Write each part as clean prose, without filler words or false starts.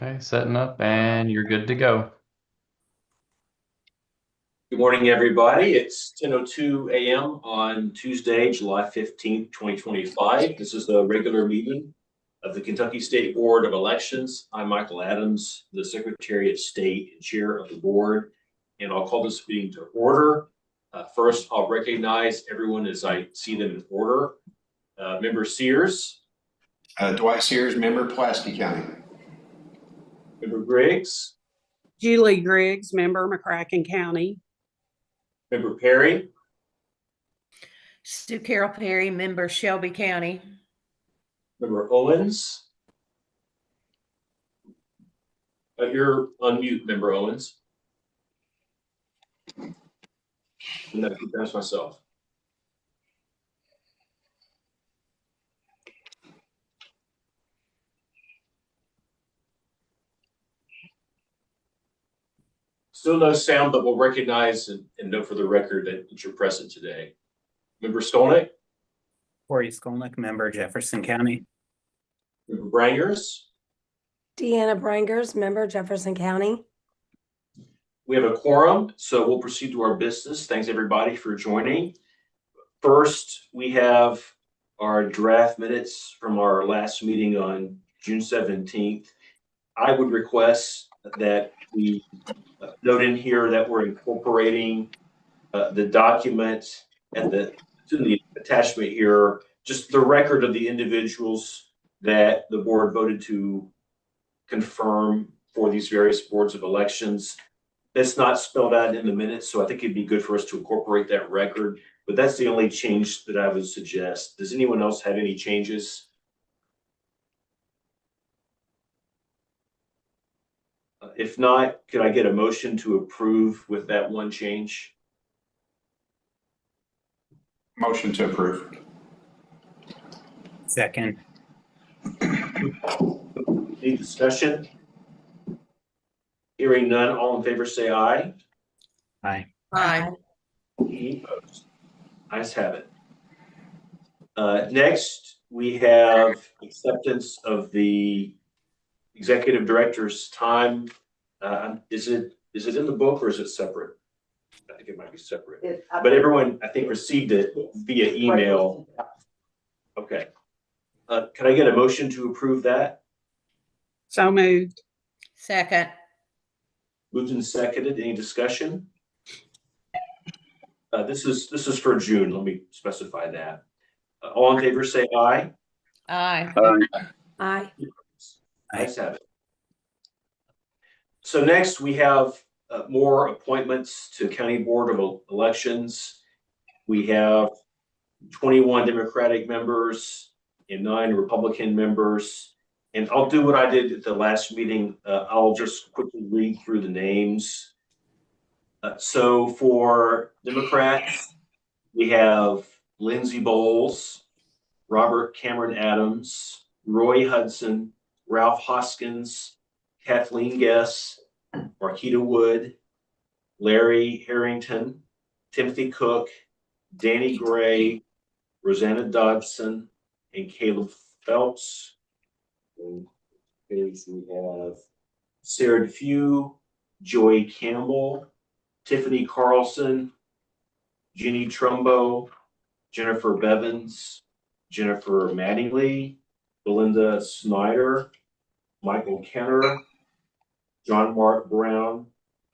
Okay, setting up and you're good to go. Good morning, everybody. It's 10:02 a.m. on Tuesday, July 15th, 2025. This is the regular meeting of the Kentucky State Board of Elections. I'm Michael Adams, the Secretary of State and Chair of the board, and I'll call this meeting to order. First, I'll recognize everyone as I see them in order. Member Sears. Dwight Sears, member, Pulaski County. Member Griggs. Julie Griggs, member, McCracken County. Member Perry. Sue Carol Perry, member, Shelby County. Member Owens. You're on mute, Member Owens. And that's myself. Still no sound, but we'll recognize and note for the record that you're present today. Member Skolnick. Corey Skolnick, member, Jefferson County. Member Brangers. Deanna Brangers, member, Jefferson County. We have a quorum, so we'll proceed to our business. Thanks everybody for joining. First, we have our draft minutes from our last meeting on June 17th. I would request that we note in here that we're incorporating the document and the attachment here, just the record of the individuals that the board voted to confirm for these various boards of elections. That's not spelled out in the minutes, so I think it'd be good for us to incorporate that record, but that's the only change that I would suggest. Does anyone else have any changes? If not, could I get a motion to approve with that one change? Motion to approve. Second. Any discussion? Hearing none, all in favor say aye. Aye. Aye. Any opposed? Ayes have it. Next, we have acceptance of the executive director's time. Is it in the book or is it separate? I think it might be separate. But everyone, I think, received it via email. Okay. Can I get a motion to approve that? So moved. Second. Moved and seconded. Any discussion? This is for June. Let me specify that. All in favor say aye. Aye. Aye. Ayes have it. So next we have more appointments to County Board of Elections. We have 21 Democratic members and 9 Republican members. And I'll do what I did at the last meeting. I'll just quickly read through the names. So for Democrats, we have Lindsey Bowles, Robert Cameron Adams, Roy Hudson, Ralph Hoskins, Kathleen Guess, Marquita Wood, Larry Harrington, Timothy Cook, Danny Gray, Rosanna Dodson, and Caleb Phelps. And we have Sarah Few, Joy Campbell, Tiffany Carlson, Ginny Trumbo, Jennifer Bevins, Jennifer Mattingly, Belinda Snyder, Michael Kenner, John Mark Brown,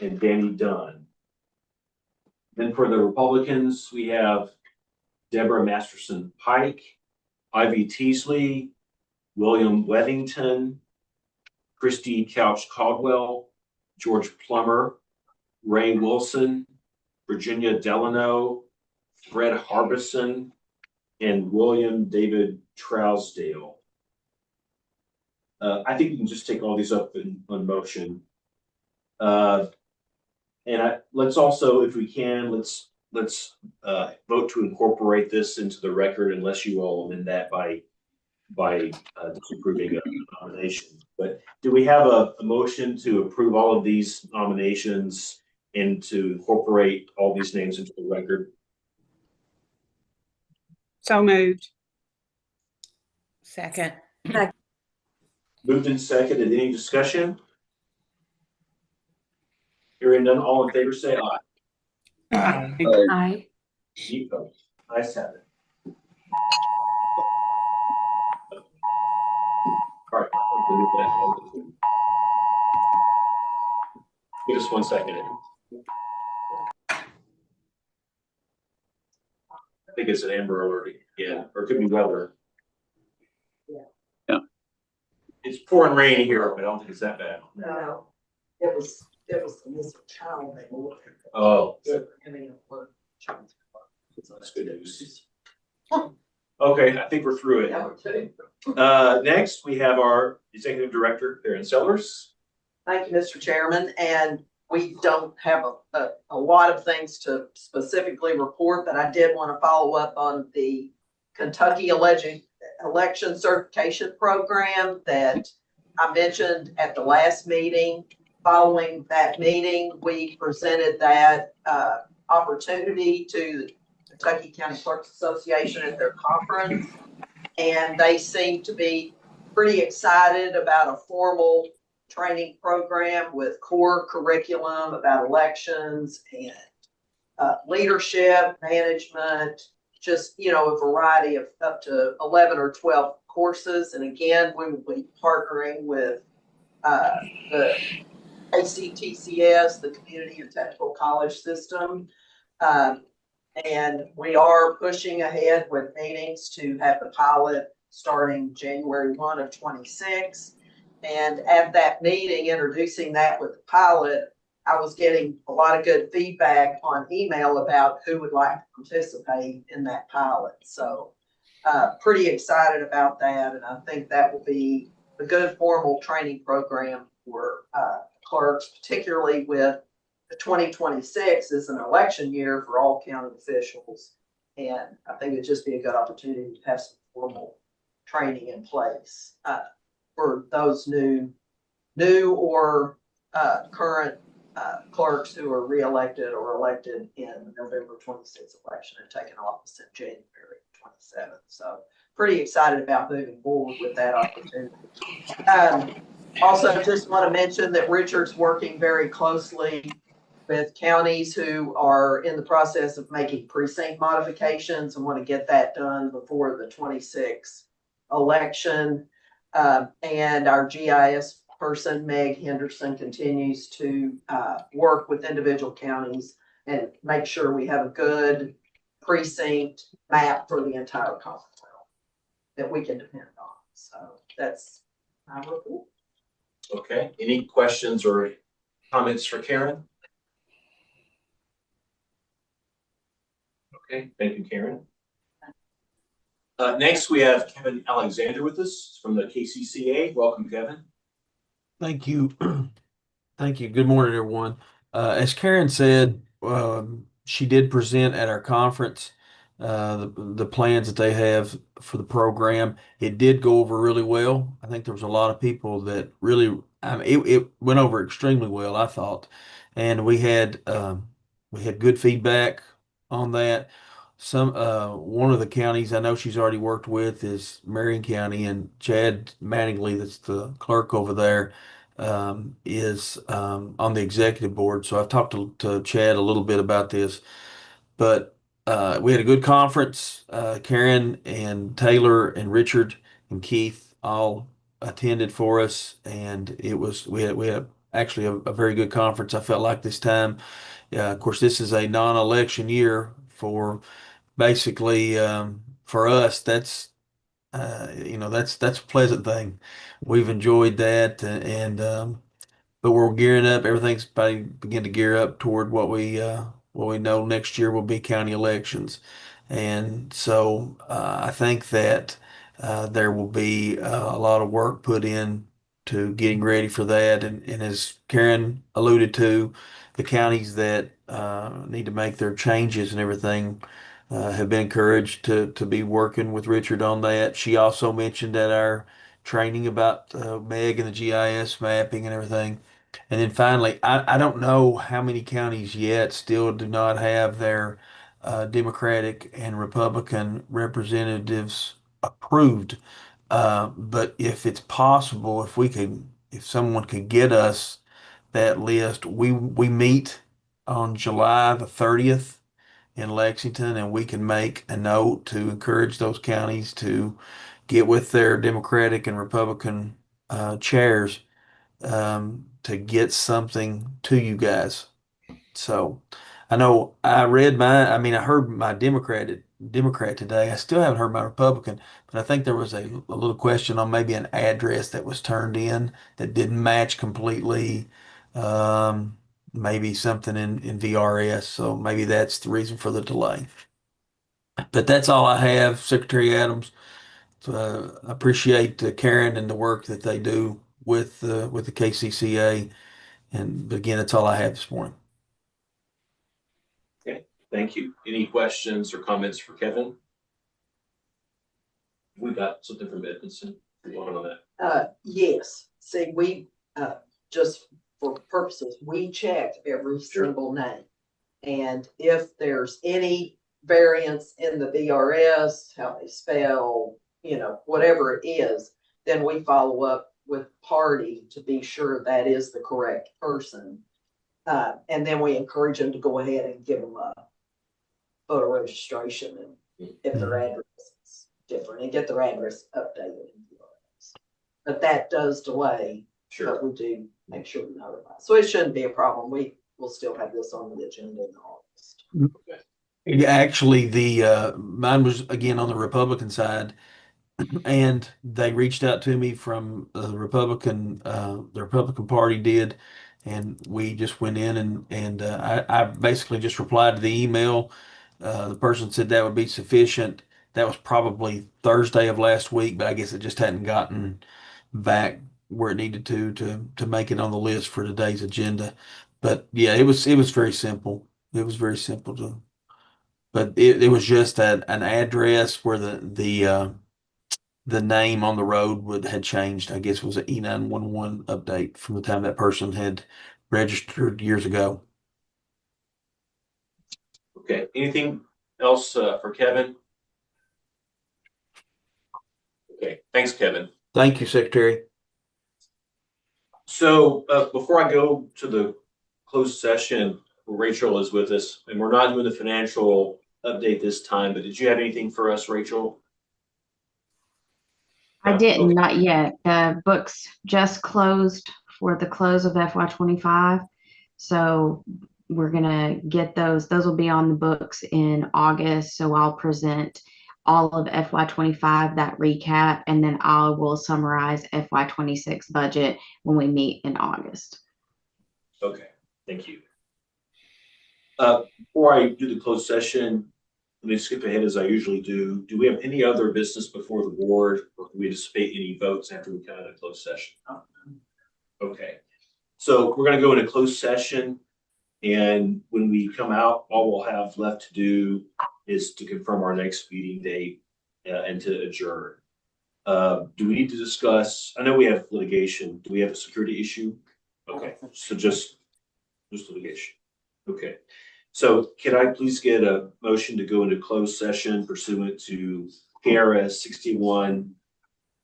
and Danny Dunn. Then for the Republicans, we have Deborah Masterson Pike, Ivy Teasley, William Weddington, Christy Couch Caldwell, George Plummer, Ray Wilson, Virginia Delano, Fred Harbison, and William David Trousdale. I think we can just take all these up on motion. Let's also, if we can, let's vote to incorporate this into the record, unless you all amend that by disapproving a nomination. But do we have a motion to approve all of these nominations and to incorporate all these names into the record? So moved. Second. Moved in second, and any discussion? Hearing none, all in favor say aye. Aye. Aye. Any opposed? Ayes have it. All right. Give us 1 second. I think it's an Amber Alert again, or it could be weather. Yeah. It's pouring rain here, but I don't think it's that bad. No, it was the missing child they were looking for. Oh, So, I mean, what? that's good news. Okay, I think we're through Yeah, it. we're too. Next, we have our Executive Director, Karen Sellers. Thank you, Mr. Chairman, and we don't have a lot of things to specifically report, but I did want to follow up on the Kentucky election certification program that I mentioned at the last meeting. Following that meeting, we presented that opportunity to the Kentucky County Clerks Association at their conference, and they seem to be pretty excited about a formal training program with core curriculum about elections and leadership, management, just, a variety of up to 11 or 12 courses. And again, we will be partnering with the ACTCS, the Community and Technical College System. And we are pushing ahead with meetings to have the pilot starting January 1 of 26. And at that meeting, introducing that with the pilot, I was getting a lot of good feedback on email about who would like to participate in that pilot. So pretty excited about that. And I think that will be a good formal training program for clerks, particularly with the 2026 is an election year for all county officials. And I think it'd just be a good opportunity to have some formal training in place for those new or current clerks who are reelected or elected in the November 26th election and taking office in January 27th. So pretty excited about moving forward with that opportunity. Also, just want to mention that Richard's working very closely with counties who are in the process of making precinct modifications and want to get that done before the 26th election. And our GIS person, Meg Henderson, continues to work with individual counties and make sure we have a good precinct map for the entire Commonwealth that we can depend on. So that's my report. Okay, any questions or comments for Karen? Okay, thank you, Karen. Next, we have Kevin Alexander with us from the KCCA. Welcome, Kevin. Thank you. Thank you. Good morning, everyone. As Karen said, she did present at our conference the plans that they have for the program. It did go over really well. I think there was a lot of people that really, it went over extremely well, I thought. And we had good feedback on that. One of the counties I know she's already worked with is Marion County, and Chad Mattingly, that's the clerk over there, is on the executive board. So I've talked to Chad a little bit about this, but we had a good conference. Karen and Taylor and Richard and Keith all attended for us, and we had actually a very good conference. I felt like this time. Of course, this is a non-election year for basically for us. That's a pleasant thing. We've enjoyed that, and but we're gearing up. Everything's begin to gear up toward what we know next year will be county elections, and so I think that there will be a lot of work put in to getting ready for that. And as Karen alluded to, the counties that need to make their changes and everything have been encouraged to be working with Richard on that. She also mentioned at our training about MEG and the GIS mapping and everything. And then finally, I don't know how many counties yet still do not have their Democratic and Republican representatives approved But if it's possible, if someone could get us that list, we meet on July the 30th in Lexington, and we can make a note to encourage those counties to get with their Democratic and Republican chairs to get something to you guys. So I know I read my, I mean, I heard my Democrat today. I still haven't heard my Republican, but I think there was a little question on maybe an address that was turned in that didn't match completely. Maybe something in VRS. So maybe that's the reason for the delay. But that's all I have, Secretary Adams. I appreciate Karen and the work that they do with the KCCA. And again, that's all I have this morning. Okay, thank you. Any questions or comments for Kevin? We got something from Edmondson. You want on that? Yes, see, we, just for purposes, we checked every Sure. single name. And if there's any variance in the VRS, how they spell, whatever it is, then we follow up with party to be sure that is the correct person. And then we encourage them to go ahead and give them a photo registration and if their address is different and get their address updated. But that does delay, Sure. but we do make sure we notify. So it shouldn't be a problem. We will still have this on the agenda in August. Yeah, actually, the mine was again on the Republican side, and they reached out to me from the Republican Party did, and we just went in and I basically just replied to the email. The person said that would be sufficient. That was probably Thursday of last week, but I guess it just hadn't gotten back where it needed to make it on the list for today's agenda. But yeah, it was very simple. It was very simple to. But it was just an address where the name on the road had changed. I guess it was an E911 update from the time that person had registered years ago. Okay, anything else for Kevin? Okay, thanks, Kevin. Thank you, Secretary. So before I go to the closed session, Rachel is with us, and we're not doing the financial update this time, but did you have anything for us, Rachel? I didn't, Okay. not yet. The books just closed for the close of FY25. So we're gonna get those. Those will be on the books in August. So I'll present all of FY25, that recap, and then I will summarize FY26 budget when we meet in August. Okay, thank you. Before I do the closed session, let me skip ahead as I usually do. Do we have any other business before the board, or do we anticipate any votes after we come out of closed session? Okay, so we're going to go into closed session, and when we come out, all we'll have left to do is to confirm our next meeting date and to adjourn. Do we need to discuss? I know we have litigation. Do we have a security issue? Okay, so just litigation. Okay. So can I please get a motion to go into closed session pursuant to KRS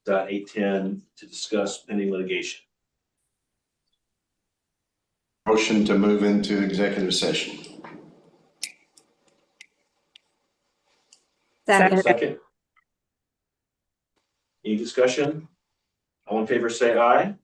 61.810 to discuss pending litigation? Motion to move into executive session. Second. Second. Any discussion? All in favor say aye.